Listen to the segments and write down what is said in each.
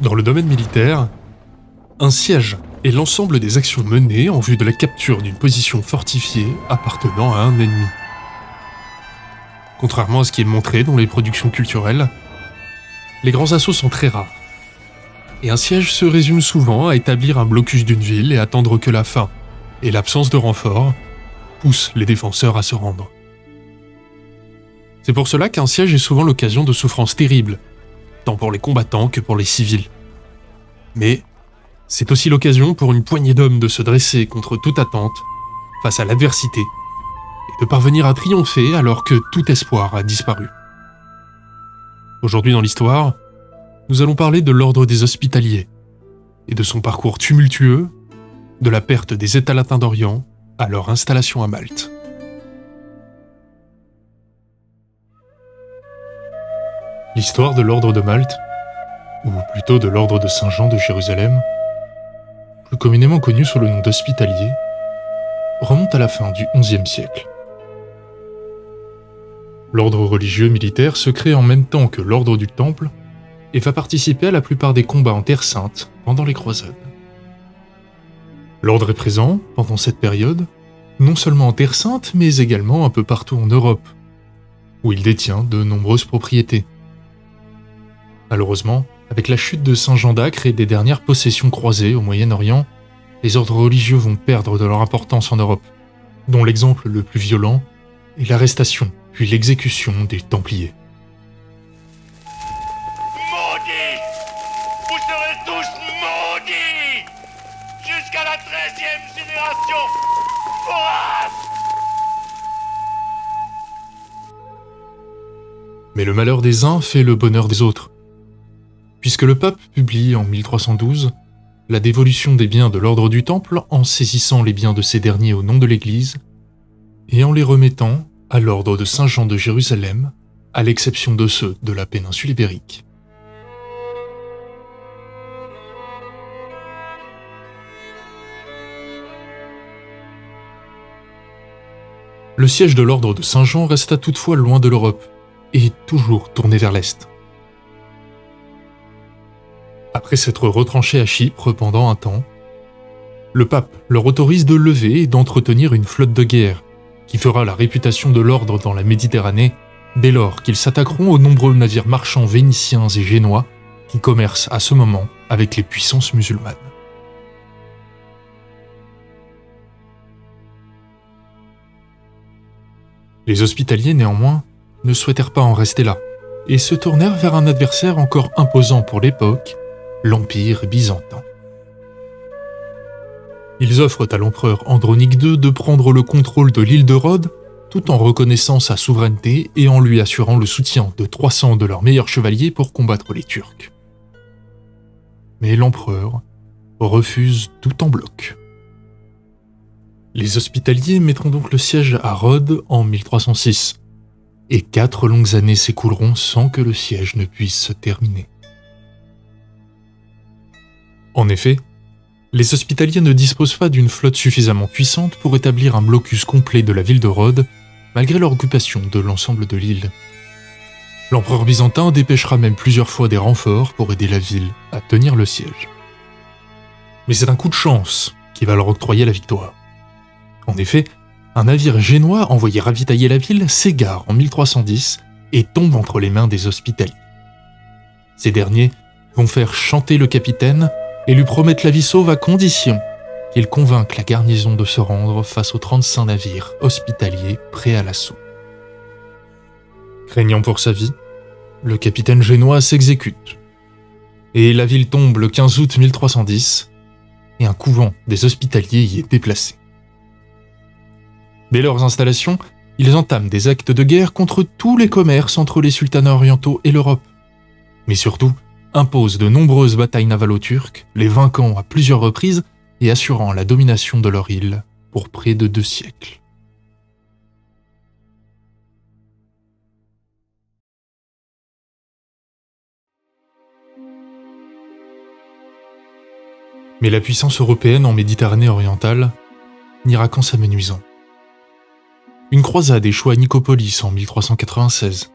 Dans le domaine militaire, un siège est l'ensemble des actions menées en vue de la capture d'une position fortifiée appartenant à un ennemi. Contrairement à ce qui est montré dans les productions culturelles, les grands assauts sont très rares. Et un siège se résume souvent à établir un blocus d'une ville et attendre que la faim et l'absence de renfort poussent les défenseurs à se rendre. C'est pour cela qu'un siège est souvent l'occasion de souffrances terribles, tant pour les combattants que pour les civils. Mais c'est aussi l'occasion pour une poignée d'hommes de se dresser contre toute attente, face à l'adversité, et de parvenir à triompher alors que tout espoir a disparu. Aujourd'hui dans l'histoire, nous allons parler de l'ordre des Hospitaliers, et de son parcours tumultueux, de la perte des États latins d'Orient à leur installation à Malte. L'histoire de l'ordre de Malte, ou plutôt de l'ordre de Saint-Jean de Jérusalem, plus communément connu sous le nom d'Hospitaliers, remonte à la fin du XIe siècle. L'ordre religieux militaire se crée en même temps que l'ordre du Temple et va participer à la plupart des combats en Terre Sainte pendant les croisades. L'ordre est présent, pendant cette période, non seulement en Terre Sainte, mais également un peu partout en Europe, où il détient de nombreuses propriétés. Malheureusement, avec la chute de Saint Jean d'Acre et des dernières possessions croisées au Moyen-Orient, les ordres religieux vont perdre de leur importance en Europe, dont l'exemple le plus violent est l'arrestation puis l'exécution des Templiers. Maudits! Vous serez tous maudits! Jusqu'à la 13e génération! Horace! Mais le malheur des uns fait le bonheur des autres. Puisque le pape publie en 1312 la dévolution des biens de l'ordre du Temple en saisissant les biens de ces derniers au nom de l'Église et en les remettant à l'ordre de Saint-Jean de Jérusalem, à l'exception de ceux de la péninsule ibérique. Le siège de l'ordre de Saint-Jean resta toutefois loin de l'Europe et toujours tourné vers l'Est. Après s'être retranché à Chypre pendant un temps, le pape leur autorise de lever et d'entretenir une flotte de guerre qui fera la réputation de l'ordre dans la Méditerranée dès lors qu'ils s'attaqueront aux nombreux navires marchands vénitiens et génois qui commercent à ce moment avec les puissances musulmanes. Les Hospitaliers, néanmoins, ne souhaitèrent pas en rester là et se tournèrent vers un adversaire encore imposant pour l'époque, l'Empire byzantin. Ils offrent à l'empereur Andronique II de prendre le contrôle de l'île de Rhodes tout en reconnaissant sa souveraineté et en lui assurant le soutien de 300 de leurs meilleurs chevaliers pour combattre les Turcs. Mais l'empereur refuse tout en bloc. Les Hospitaliers mettront donc le siège à Rhodes en 1306, et 4 longues années s'écouleront sans que le siège ne puisse se terminer. En effet, les Hospitaliers ne disposent pas d'une flotte suffisamment puissante pour établir un blocus complet de la ville de Rhodes, malgré leur occupation de l'ensemble de l'île. L'empereur byzantin dépêchera même plusieurs fois des renforts pour aider la ville à tenir le siège. Mais c'est un coup de chance qui va leur octroyer la victoire. En effet, un navire génois envoyé ravitailler la ville s'égare en 1310 et tombe entre les mains des Hospitaliers. Ces derniers vont faire chanter le capitaine et lui promettent la vie sauve à condition qu'il convainque la garnison de se rendre face aux 35 navires hospitaliers prêts à l'assaut. Craignant pour sa vie, le capitaine génois s'exécute. Et la ville tombe le 15 août 1310, et un couvent des Hospitaliers y est déplacé. Dès leurs installations, ils entament des actes de guerre contre tous les commerces entre les sultanats orientaux et l'Europe. Mais surtout, imposent de nombreuses batailles navales aux Turcs, les vainquant à plusieurs reprises et assurant la domination de leur île pour près de 2 siècles. Mais la puissance européenne en Méditerranée orientale n'ira qu'en s'amenuisant. Une croisade échoue à Nicopolis en 1396,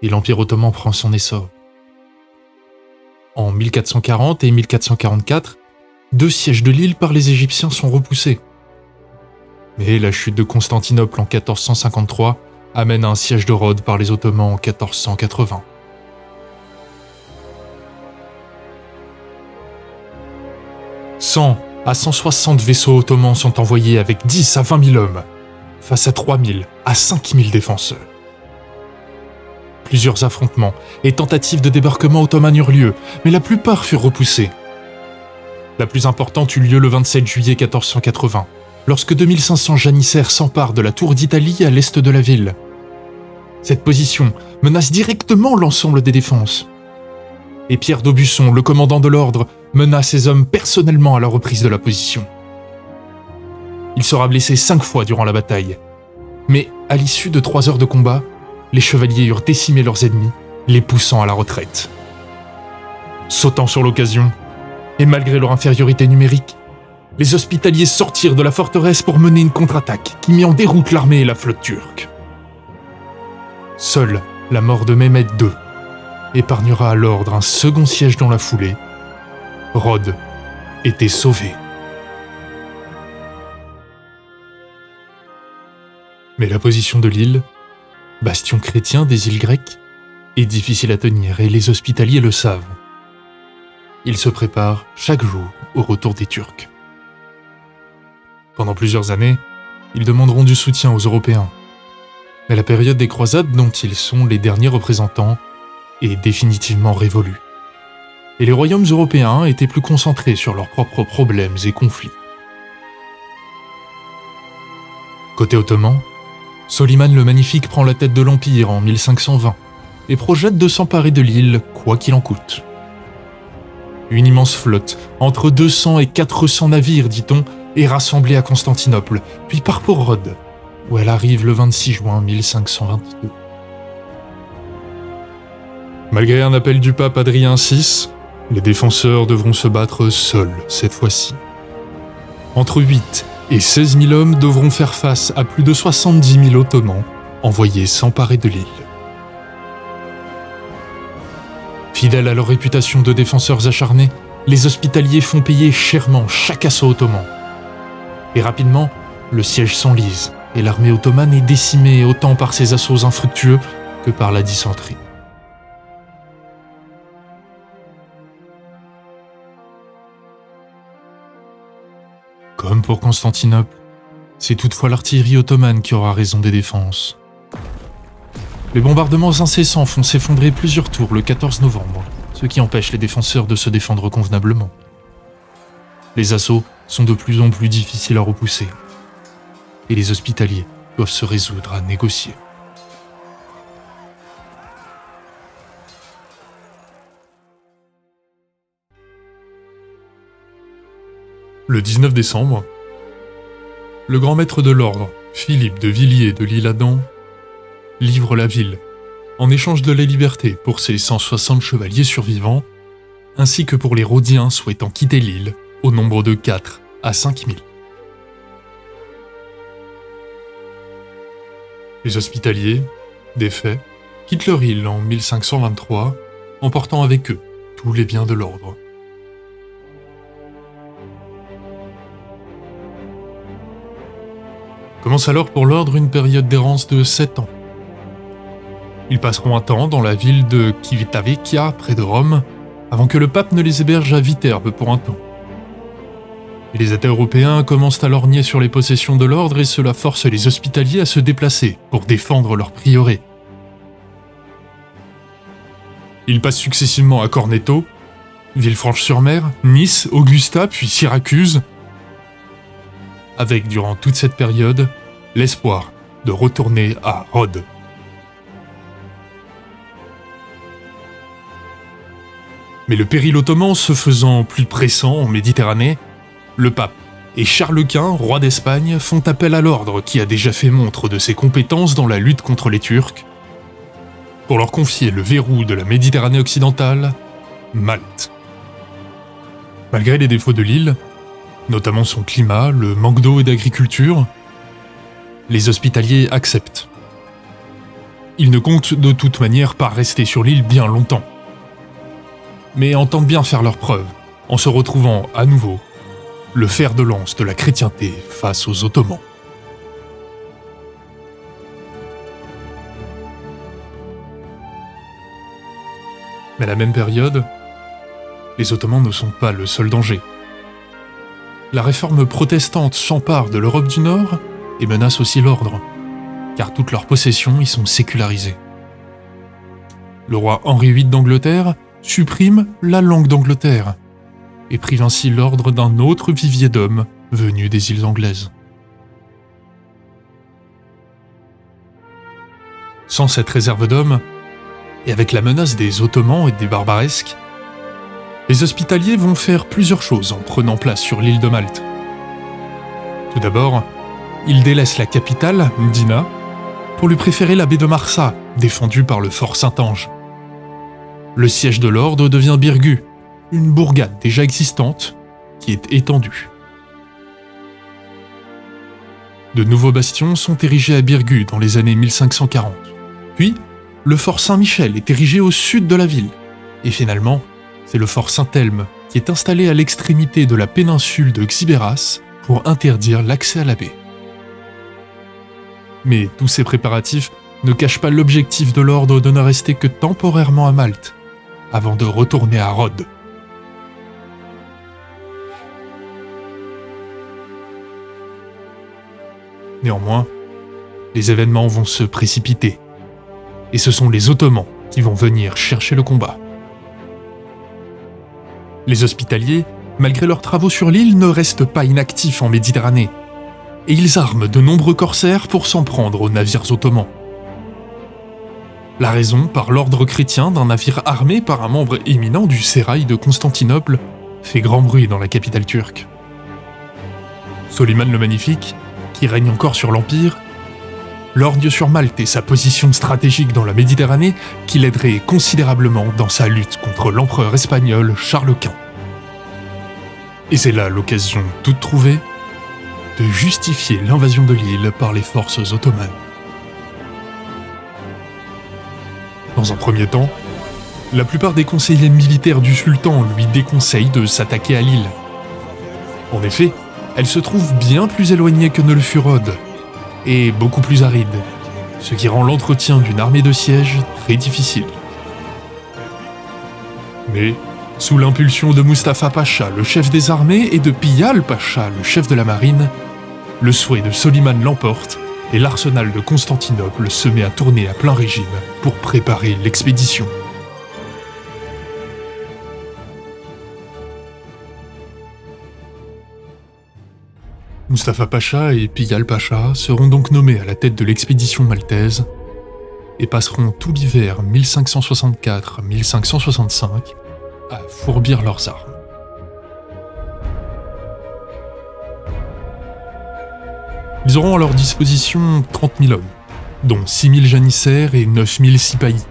et l'Empire ottoman prend son essor. En 1440 et 1444, 2 sièges de l'île par les Égyptiens sont repoussés. Mais la chute de Constantinople en 1453 amène à un siège de Rhodes par les Ottomans en 1480. « 100 à 160 vaisseaux ottomans sont envoyés avec 10 à 20 000 hommes, face à 3 000 à 5 000 défenseurs. Plusieurs affrontements et tentatives de débarquement ottoman eurent lieu, mais la plupart furent repoussés. La plus importante eut lieu le 27 juillet 1480, lorsque 2500 janissaires s'emparent de la tour d'Italie à l'est de la ville. Cette position menace directement l'ensemble des défenses. Et Pierre d'Aubusson, le commandant de l'ordre, mena ses hommes personnellement à la reprise de la position. Il sera blessé 5 fois durant la bataille. Mais à l'issue de 3 heures de combat, les chevaliers eurent décimé leurs ennemis, les poussant à la retraite. Sautant sur l'occasion, et malgré leur infériorité numérique, les hospitaliers sortirent de la forteresse pour mener une contre-attaque qui mit en déroute l'armée et la flotte turque. Seule la mort de Mehmed II épargnera à l'ordre un second siège dans la foulée. Rhodes était sauvé. Mais la position de l'île, bastion chrétien des îles grecques, est difficile à tenir et les hospitaliers le savent. Ils se préparent chaque jour au retour des Turcs. Pendant plusieurs années, ils demanderont du soutien aux Européens. Mais la période des croisades dont ils sont les derniers représentants est définitivement révolue. Et les royaumes européens étaient plus concentrés sur leurs propres problèmes et conflits. Côté ottoman, Soliman le Magnifique prend la tête de l'Empire en 1520 et projette de s'emparer de l'île quoi qu'il en coûte. Une immense flotte, entre 200 et 400 navires, dit-on, est rassemblée à Constantinople, puis part pour Rhodes, où elle arrive le 26 juin 1522. Malgré un appel du pape Adrien VI, les défenseurs devront se battre seuls cette fois-ci. Entre 8 et 16 000 hommes devront faire face à plus de 70 000 Ottomans envoyés s'emparer de l'île. Fidèles à leur réputation de défenseurs acharnés, les hospitaliers font payer chèrement chaque assaut ottoman. Et rapidement, le siège s'enlise et l'armée ottomane est décimée autant par ses assauts infructueux que par la dysenterie. Comme pour Constantinople, c'est toutefois l'artillerie ottomane qui aura raison des défenses. Les bombardements incessants font s'effondrer plusieurs tours le 14 novembre, ce qui empêche les défenseurs de se défendre convenablement. Les assauts sont de plus en plus difficiles à repousser, et les hospitaliers doivent se résoudre à négocier. Le 19 décembre, le grand maître de l'ordre, Philippe de Villiers de l'Isle-Adam, livre la ville, en échange de la liberté pour ses 160 chevaliers survivants, ainsi que pour les Rhodiens souhaitant quitter l'île, au nombre de 4 à 5 000. Les hospitaliers, défaits, quittent leur île en 1523, emportant avec eux tous les biens de l'ordre. Commence alors pour l'ordre une période d'errance de 7 ans. Ils passeront un temps dans la ville de Civitavecchia, près de Rome, avant que le pape ne les héberge à Viterbe pour un temps. Et les États européens commencent à lorgner sur les possessions de l'ordre et cela force les hospitaliers à se déplacer pour défendre leur prieuré. Ils passent successivement à Corneto, Villefranche-sur-Mer, Nice, Augusta puis Syracuse, avec durant toute cette période l'espoir de retourner à Rhodes. Mais le péril ottoman se faisant plus pressant en Méditerranée, le pape et Charles Quint, roi d'Espagne, font appel à l'ordre qui a déjà fait montre de ses compétences dans la lutte contre les Turcs, pour leur confier le verrou de la Méditerranée occidentale, Malte. Malgré les défauts de l'île, notamment son climat, le manque d'eau et d'agriculture, les hospitaliers acceptent. Ils ne comptent de toute manière pas rester sur l'île bien longtemps. mais entendent bien faire leurs preuves, en se retrouvant à nouveau le fer de lance de la chrétienté face aux Ottomans. Mais à la même période, les Ottomans ne sont pas le seul danger. La réforme protestante s'empare de l'Europe du Nord et menace aussi l'ordre, car toutes leurs possessions y sont sécularisées. Le roi Henri VIII d'Angleterre supprime la langue d'Angleterre et prive ainsi l'ordre d'un autre vivier d'hommes venus des îles anglaises. Sans cette réserve d'hommes, et avec la menace des Ottomans et des Barbaresques, les Hospitaliers vont faire plusieurs choses en prenant place sur l'île de Malte. Tout d'abord, ils délaissent la capitale, Mdina, pour lui préférer la baie de Marsa, défendue par le fort Saint-Ange. Le siège de l'ordre devient Birgu, une bourgade déjà existante qui est étendue. De nouveaux bastions sont érigés à Birgu dans les années 1540. Puis, le fort Saint-Michel est érigé au sud de la ville. Et finalement, c'est le fort Saint-Elme qui est installé à l'extrémité de la péninsule de Xibéras pour interdire l'accès à la baie. Mais tous ces préparatifs ne cachent pas l'objectif de l'ordre de ne rester que temporairement à Malte, avant de retourner à Rhodes. Néanmoins, les événements vont se précipiter, et ce sont les Ottomans qui vont venir chercher le combat. Les Hospitaliers, malgré leurs travaux sur l'île, ne restent pas inactifs en Méditerranée, et ils arment de nombreux corsaires pour s'en prendre aux navires ottomans. La raison, par l'ordre chrétien d'un navire armé par un membre éminent du sérail de Constantinople, fait grand bruit dans la capitale turque. Soliman le Magnifique, qui règne encore sur l'Empire, lorgne sur Malte et sa position stratégique dans la Méditerranée qui l'aiderait considérablement dans sa lutte contre l'empereur espagnol Charles Quint. Et c'est là l'occasion toute trouvée de justifier l'invasion de l'île par les forces ottomanes. Dans un premier temps, la plupart des conseillers militaires du sultan lui déconseillent de s'attaquer à l'île. En effet, elle se trouve bien plus éloignée que ne le fut Rhodes, et beaucoup plus aride, ce qui rend l'entretien d'une armée de siège très difficile. Mais, sous l'impulsion de Mustapha Pacha, le chef des armées, et de Piyal Pacha, le chef de la marine, le souhait de Soliman l'emporte, et l'arsenal de Constantinople se met à tourner à plein régime pour préparer l'expédition. Mustapha Pacha et Piyal Pacha seront donc nommés à la tête de l'expédition maltaise et passeront tout l'hiver 1564-1565 à fourbir leurs armes. Ils auront à leur disposition 30 000 hommes, dont 6 000 janissaires et 9 000 sipahis,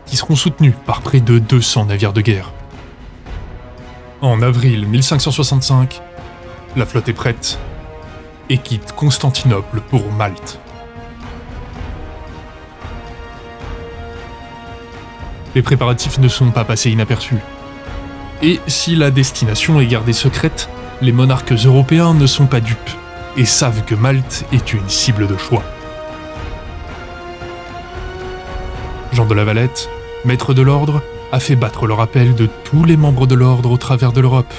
qui seront soutenus par près de 200 navires de guerre. En avril 1565, la flotte est prête et quitte Constantinople pour Malte. Les préparatifs ne sont pas passés inaperçus. Et si la destination est gardée secrète, les monarques européens ne sont pas dupes et savent que Malte est une cible de choix. Jean de La Valette, maître de l'ordre, a fait battre le rappel de tous les membres de l'ordre au travers de l'Europe.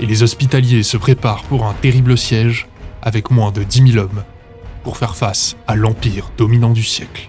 Et les Hospitaliers se préparent pour un terrible siège avec moins de 10 000 hommes pour faire face à l'empire dominant du siècle.